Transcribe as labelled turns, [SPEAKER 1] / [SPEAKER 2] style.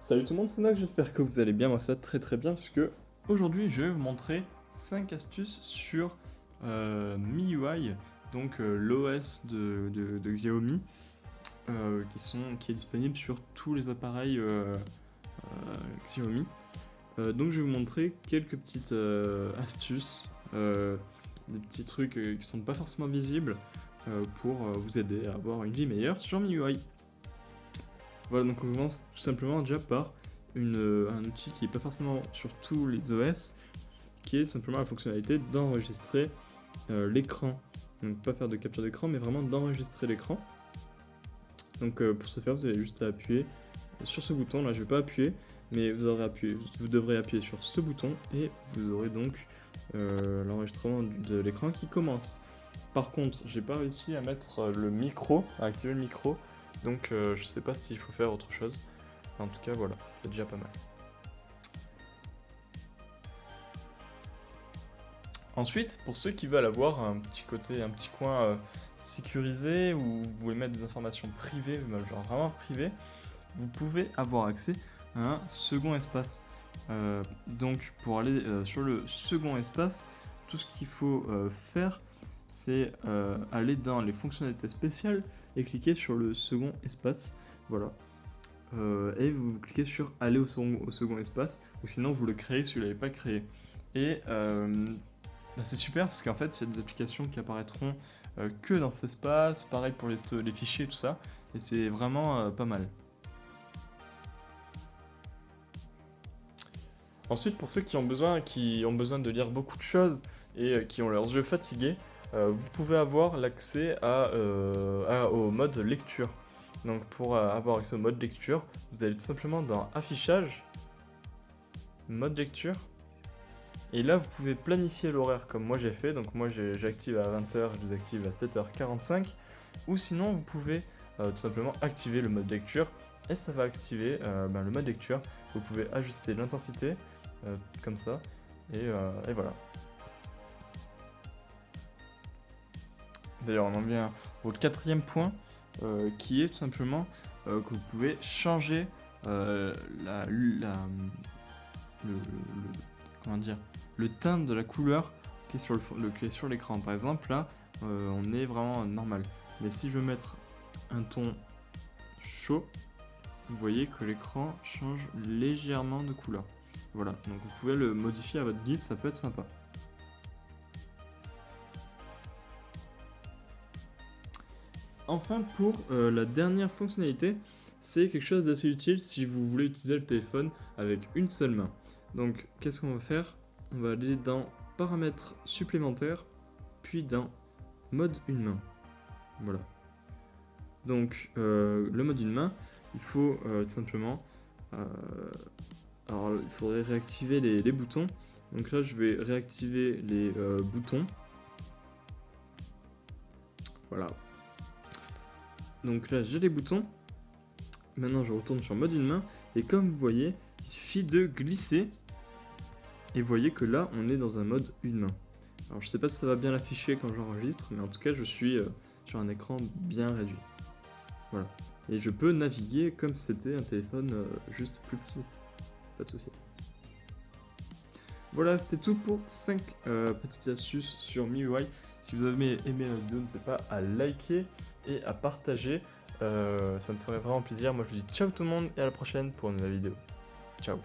[SPEAKER 1] Salut tout le monde, c'est Nox, j'espère que vous allez bien, moi ça va très bien, puisque aujourd'hui je vais vous montrer 5 astuces sur MIUI, donc l'OS de Xiaomi, qui est disponible sur tous les appareils Xiaomi. Donc je vais vous montrer quelques petites astuces, des petits trucs qui sont pas forcément visibles pour vous aider à avoir une vie meilleure sur MIUI. Voilà, donc on commence tout simplement déjà par un outil qui n'est pas forcément sur tous les OS, qui est tout simplement la fonctionnalité d'enregistrer l'écran. Donc pas faire de capture d'écran, mais vraiment d'enregistrer l'écran. Donc pour ce faire, vous avez juste à appuyer sur ce bouton. Là, je ne vais pas appuyer, mais vous devrez appuyer sur ce bouton et vous aurez donc l'enregistrement de l'écran qui commence. Par contre, j'ai pas réussi à mettre le micro, à activer le micro. Donc je sais pas s'il faut faire autre chose. En tout cas voilà, c'est déjà pas mal. Ensuite, pour ceux qui veulent avoir un petit coin sécurisé où vous pouvez mettre des informations privées, genre vraiment privées, vous pouvez avoir accès à un second espace. Donc pour aller sur le second espace, tout ce qu'il faut faire, c'est aller dans les fonctionnalités spéciales et cliquer sur le second espace, voilà. Et vous cliquez sur aller au second espace, ou sinon vous le créez si vous ne l'avez pas créé. Et c'est super parce qu'en fait il y a des applications qui apparaîtront que dans cet espace, pareil pour les fichiers et tout ça, et c'est vraiment pas mal. Ensuite, pour ceux qui ont besoin de lire beaucoup de choses et qui ont leurs yeux fatigués, vous pouvez avoir l'accès au mode lecture. Donc pour avoir accès au mode lecture, vous allez tout simplement dans affichage, mode lecture, et là vous pouvez planifier l'horaire comme moi j'ai fait. Donc moi j'active à 20h, je désactive à 7h45, ou sinon vous pouvez tout simplement activer le mode lecture, et ça va activer le mode lecture. Vous pouvez ajuster l'intensité, comme ça, et voilà. D'ailleurs, on en vient au quatrième point, qui est tout simplement que vous pouvez changer le teint de la couleur qui est sur l'écran. Par exemple, là, on est vraiment normal. Mais si je veux mettre un ton chaud, vous voyez que l'écran change légèrement de couleur. Voilà, donc vous pouvez le modifier à votre guise, ça peut être sympa. Enfin, pour la dernière fonctionnalité, c'est quelque chose d'assez utile si vous voulez utiliser le téléphone avec une seule main. Donc, qu'est-ce qu'on va faire? On va aller dans paramètres supplémentaires, puis dans mode une main. Voilà. Donc, le mode une main, il faut tout simplement... alors, il faudrait réactiver les boutons. Donc là, je vais réactiver les boutons. Voilà. Donc là, j'ai les boutons. Maintenant, je retourne sur mode une main. Et comme vous voyez, il suffit de glisser. Et vous voyez que là, on est dans un mode une main. Alors, je sais pas si ça va bien l'afficher quand j'enregistre, mais en tout cas, je suis sur un écran bien réduit. Voilà. Et je peux naviguer comme si c'était un téléphone juste plus petit. Pas de souci. Voilà, c'était tout pour 5 petites astuces sur MIUI. Si vous avez aimé la vidéo, n'hésitez pas à liker et à partager. Ça me ferait vraiment plaisir. Moi, je vous dis ciao tout le monde et à la prochaine pour une nouvelle vidéo. Ciao.